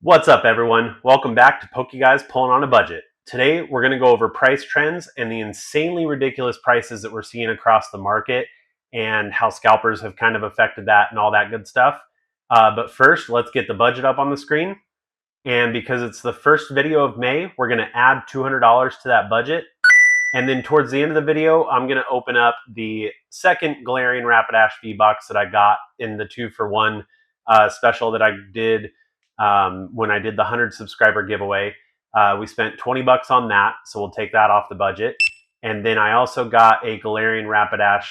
What's up, everyone? Welcome back to PokéGuys Pulling on a Budget. Today, we're going to go over price trends and the insanely ridiculous prices that we're seeing across the market and how scalpers have kind of affected that and all that good stuff. But first, let's get the budget up on the screen. And because it's the first video of May, we're going to add $200 to that budget. And then towards the end of the video, I'm going to open up the second Galarian Rapidash V-Box that I got in the 2-for-1 special that I did when I did the 100 subscriber giveaway. We spent 20 bucks on that, so we'll take that off the budget. And then I also got a Galarian Rapidash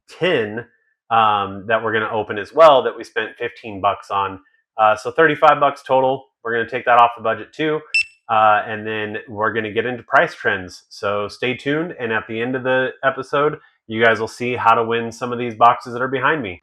tin that we're going to open as well that we spent 15 bucks on. So 35 bucks total. We're going to take that off the budget too. And then we're going to get into price trends. So stay tuned. And at the end of the episode, you guys will see how to win some of these boxes that are behind me.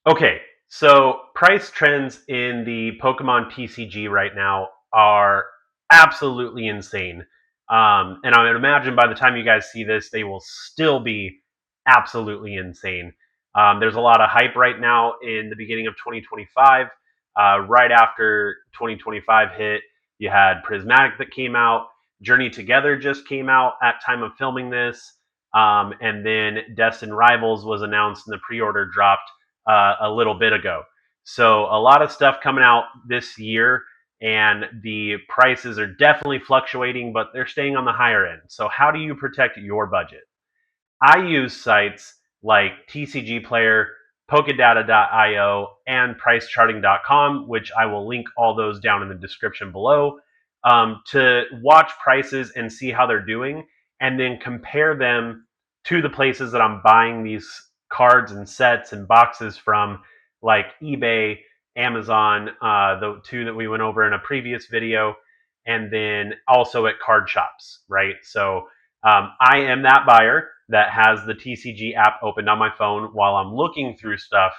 Okay, so price trends in the Pokemon TCG right now are absolutely insane. And I would imagine by the time you guys see this, they will still be absolutely insane. There's a lot of hype right now in the beginning of 2025. Right after 2025 hit, you had Prismatic that came out. Journey Together just came out at time of filming this. And then Destined Rivals was announced and the pre-order dropped a little bit ago. So a lot of stuff coming out this year, and the prices are definitely fluctuating, but they're staying on the higher end. So how do you protect your budget? I use sites like TCG Player, Pokedata.io, and PriceCharting.com, which I will link all those down in the description below, to watch prices and see how they're doing, and then compare them to the places that I'm buying these cards and sets and boxes from, like eBay, Amazon, the two that we went over in a previous video, and then also at card shops, right? So I am that buyer that has the TCG app opened on my phone while I'm looking through stuff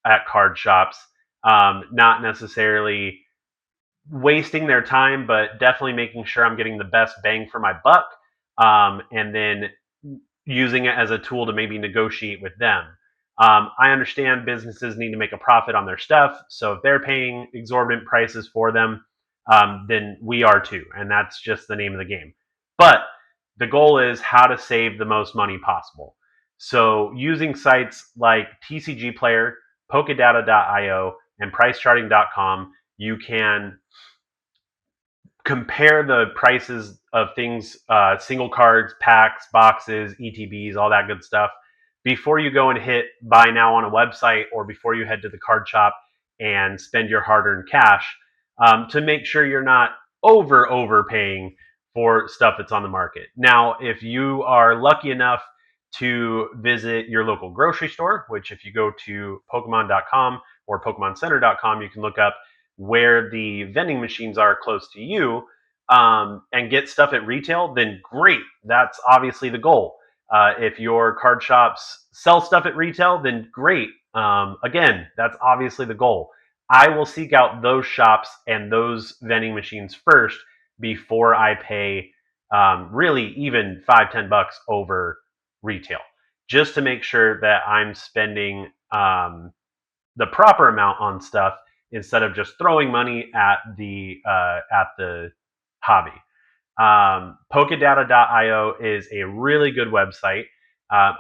at card shops, not necessarily wasting their time, but definitely making sure I'm getting the best bang for my buck, and then using it as a tool to maybe negotiate with them. I understand businesses need to make a profit on their stuff, so if they're paying exorbitant prices for them, then we are too, and that's just the name of the game. But the goal is how to save the most money possible. So using sites like TCG Player, Pokedata.io, and PriceCharting.com, you can compare the prices of things, single cards, packs, boxes, ETBs, all that good stuff, before you go and hit buy now on a website, or before you head to the card shop and spend your hard-earned cash, to make sure you're not overpaying for stuff that's on the market. Now, if you are lucky enough to visit your local grocery store, which if you go to Pokemon.com or PokemonCenter.com, you can look up where the vending machines are close to you, and get stuff at retail, then great. That's obviously the goal. If your card shops sell stuff at retail, then great. Again, that's obviously the goal. I will seek out those shops and those vending machines first before I pay really even $5-10 over retail, just to make sure that I'm spending the proper amount on stuff instead of just throwing money at the hobby. Pokedata.io is a really good website.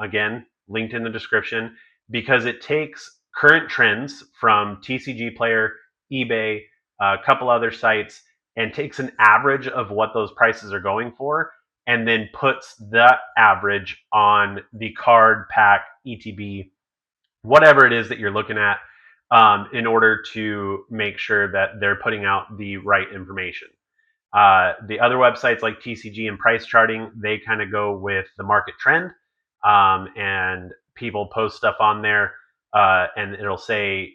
Again, linked in the description, because it takes current trends from TCG Player, eBay, a couple other sites, and takes an average of what those prices are going for, and then puts that average on the card, pack, ETB, whatever it is that you're looking at, in order to make sure that they're putting out the right information. The other websites like TCG and Price Charting, they kind of go with the market trend, and people post stuff on there, and it'll say,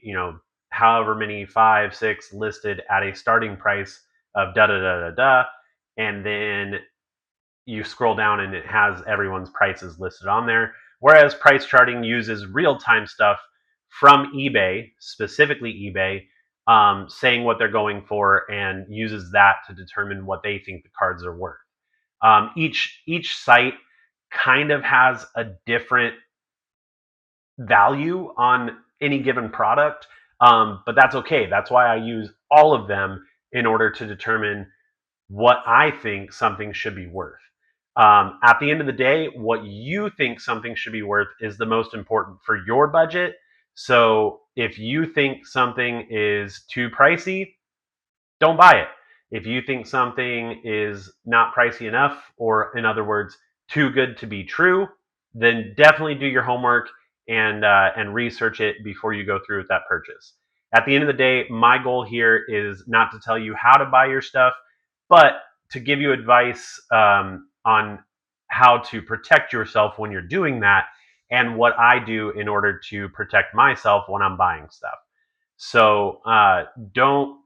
however many 5, 6 listed at a starting price of da da da da da, and then you scroll down and it has everyone's prices listed on there. Whereas Price Charting uses real-time stuff from eBay, specifically eBay, saying what they're going for, and uses that to determine what they think the cards are worth. Each site kind of has a different value on any given product, but that's okay. That's why I use all of them in order to determine what I think something should be worth. At the end of the day, what you think something should be worth is the most important for your budget. So if you think something is too pricey, don't buy it. If you think something is not pricey enough, or in other words, too good to be true, then definitely do your homework and research it before you go through with that purchase. At the end of the day, my goal here is not to tell you how to buy your stuff, but to give you advice on how to protect yourself when you're doing that, and what I do in order to protect myself when I'm buying stuff. So don't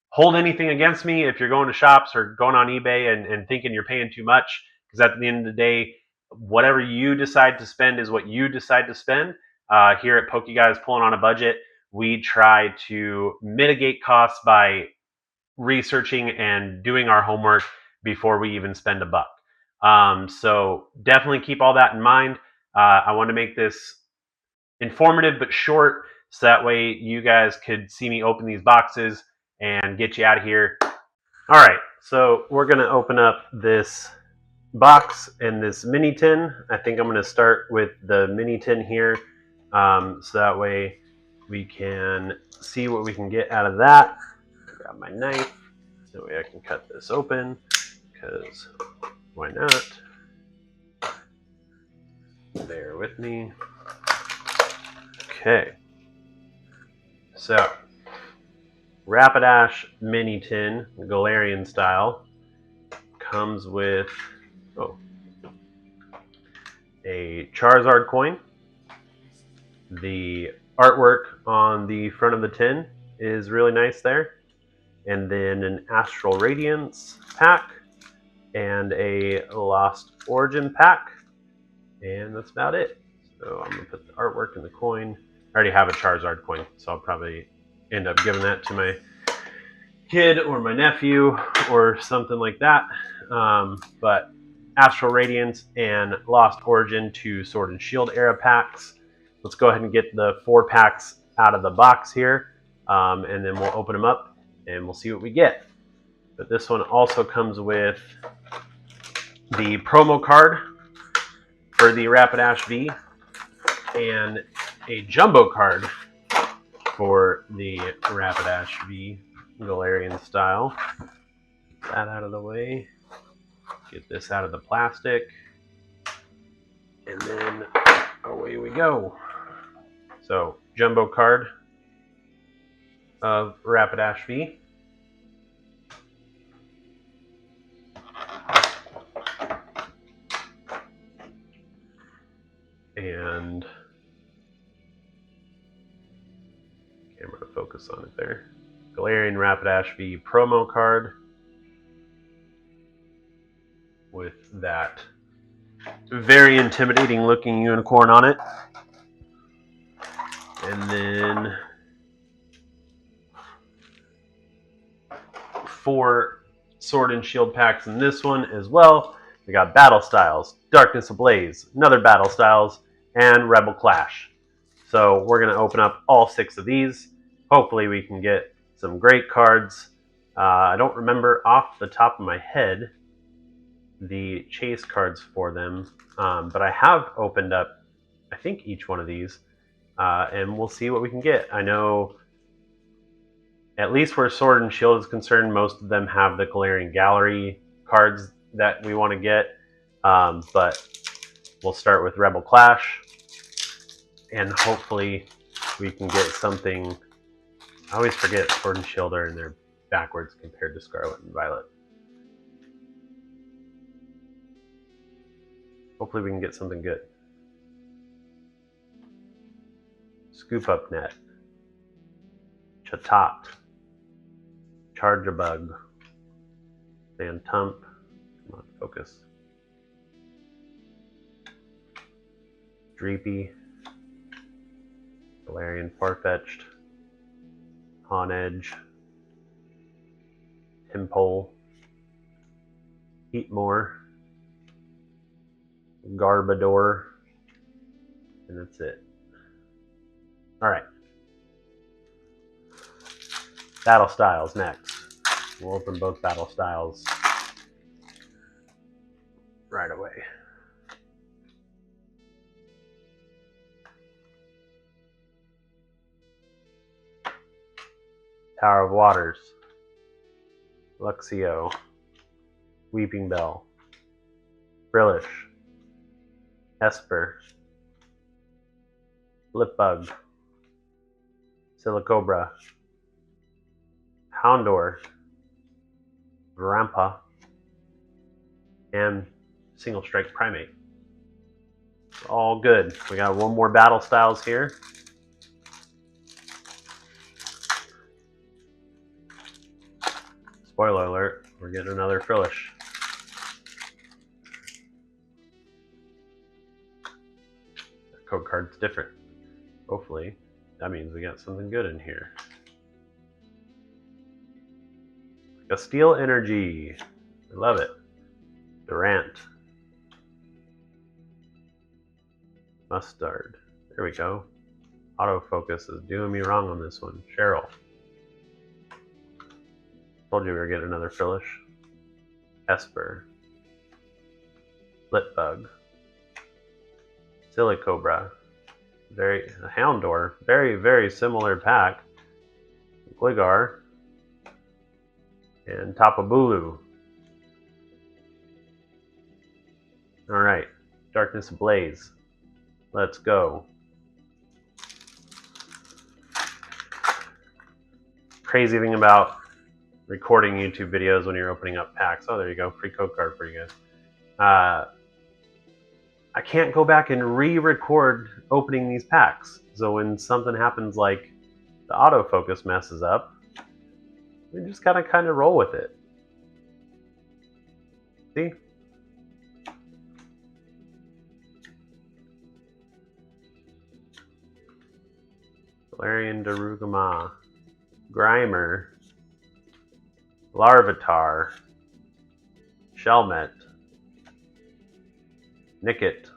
hold anything against me if you're going to shops or going on eBay and thinking you're paying too much, because at the end of the day, whatever you decide to spend is what you decide to spend. Here at PokéGuys Pulling on a Budget, we try to mitigate costs by researching and doing our homework before we even spend a buck. So definitely keep all that in mind. I want to make this informative but short, so that way you guys could see me open these boxes and get you out of here. All right, so we're going to open up this box and this mini tin. I think I'm going to start with the mini tin here, so that way we can see what we can get out of that. Grab my knife, so that way I can cut this open, because why not? Bear with me. Okay, so Rapidash mini tin, Galarian style, comes with a Charizard coin. The artwork on the front of the tin is really nice there. And then an Astral Radiance pack and a Lost Origin pack. And that's about it. So I'm going to put the artwork in the coin. I already have a Charizard coin, so I'll probably end up giving that to my kid or my nephew or something like that. But Astral Radiance and Lost Origin, 2 Sword and Shield era packs. Let's go ahead and get the 4 packs out of the box here, and then we'll open them up and we'll see what we get. But this one also comes with the promo card for the Rapidash V and a jumbo card for the Rapidash V Galarian style. Get that out of the way. Get this out of the plastic. And then away we go. So, jumbo card of Rapidash V. And camera to focus on it there. Galarian Rapidash V promo card with that very intimidating looking unicorn on it. And then 4 Sword and Shield packs in this one as well. We got Battle Styles, Darkness Ablaze, another Battle Styles, and Rebel Clash. So we're going to open up all 6 of these. Hopefully we can get some great cards. I don't remember off the top of my head the chase cards for them, but I have opened up, I think, each one of these, and we'll see what we can get. I know, at least where Sword and Shield is concerned, most of them have the Galarian Gallery cards that we want to get, but we'll start with Rebel Clash, and hopefully we can get something. I always forget Sword and Shield are in there backwards compared to Scarlet and Violet. Hopefully we can get something good. Scoop Up Net, Chatot, Charjabug, Phantump, come on, focus, Dreepy, Galarian Farfetch'd, Honedge, Timpole, Heatmore, Garbodor, and that's it. All right. Battle Styles next. We'll open both Battle Styles right away. Tower of Waters, Luxio, Weeping Bell, Brillish, Esper, Blipbug, Silicobra, Houndor, Rampa, and Single Strike Primate. All good. We got one more Battle Styles here. Spoiler alert, we're getting another Frillish. The code card's different. Hopefully, that means we got something good in here. A Steel Energy. I love it. Durant. Mustard. There we go. Autofocus is doing me wrong on this one. Cheryl. Told you we were getting another Frillish. Esper. Blipbug. Silicobra. Houndor. Very, very similar pack. Gligar. And Tapu Bulu. Alright. Darkness Ablaze. Let's go. Crazy thing about recording YouTube videos when you're opening up packs. Oh, there you go. Free code card for you guys. I can't go back and re-record opening these packs. So when something happens like the autofocus messes up, we just gotta kind of roll with it. See? Galarian Darugama, Grimer, Larvitar, Shelmet, Nickit.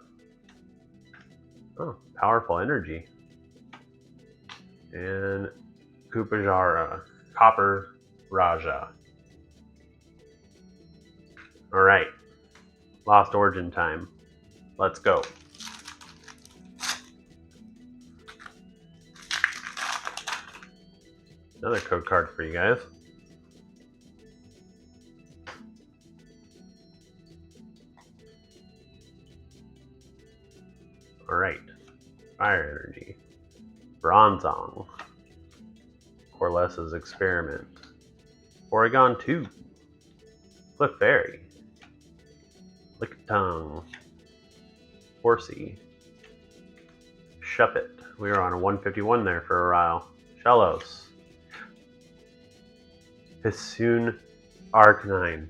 Oh, Powerful Energy. And Kupajara, Copper Raja. Alright. Lost Origin time. Let's go. Another code card for you guys. Alright. Fire Energy. Bronzong. Corless's Experiment. Oregon 2. Clefairy. Lickitung. Horsey. Shuppet. We were on a 151 there for a while. Shellos. Hissoon Arcanine.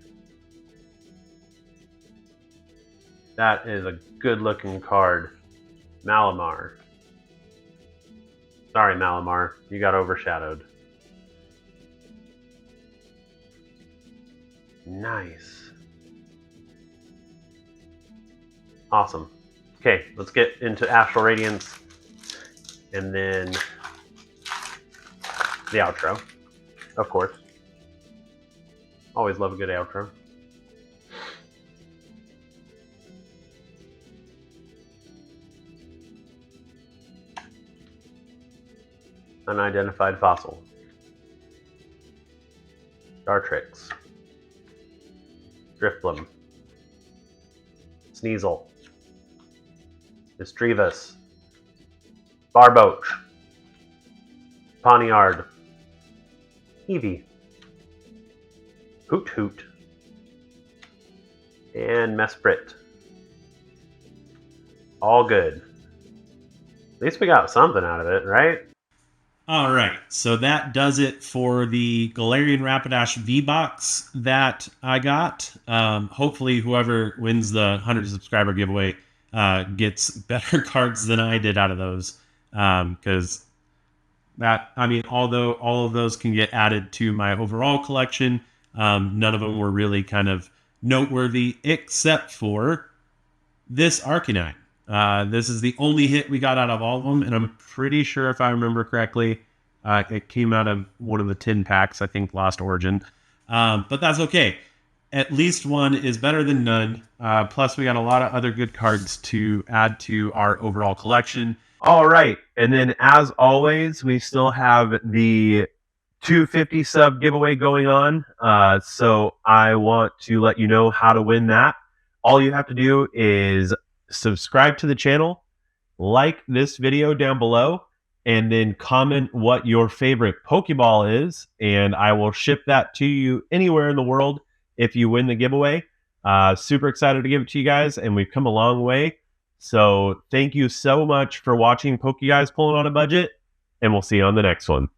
That is a good looking card. Malamar. Sorry, Malamar. You got overshadowed. Nice. Awesome. Okay, let's get into Astral Radiance and then the outro, of course. Always love a good outro. Unidentified fossil. Dartrix. Drifblim. Sneasel. Misdreavus. Barboach. Poniard. Eevee. Hoot Hoot. And Mesprit. All good. At least we got something out of it, right? All right, so that does it for the Galarian Rapidash V-Box that I got. Hopefully whoever wins the 100 subscriber giveaway gets better cards than I did out of those. Because although all of those can get added to my overall collection, none of them were really kind of noteworthy except for this Arcanine. This is the only hit we got out of all of them, and I'm pretty sure, if I remember correctly, it came out of one of the tin packs, I think Lost Origin. But that's okay. At least one is better than none. Plus, we got a lot of other good cards to add to our overall collection. All right. And then, as always, we still have the 250 sub giveaway going on. So I want to let you know how to win that. All you have to do is subscribe to the channel, like this video down below, and then comment what your favorite Pokeball is, and I will ship that to you anywhere in the world if you win the giveaway. Super excited to give it to you guys, and we've come a long way. So thank you so much for watching PokéGuys Pulling on a Budget, and we'll see you on the next one.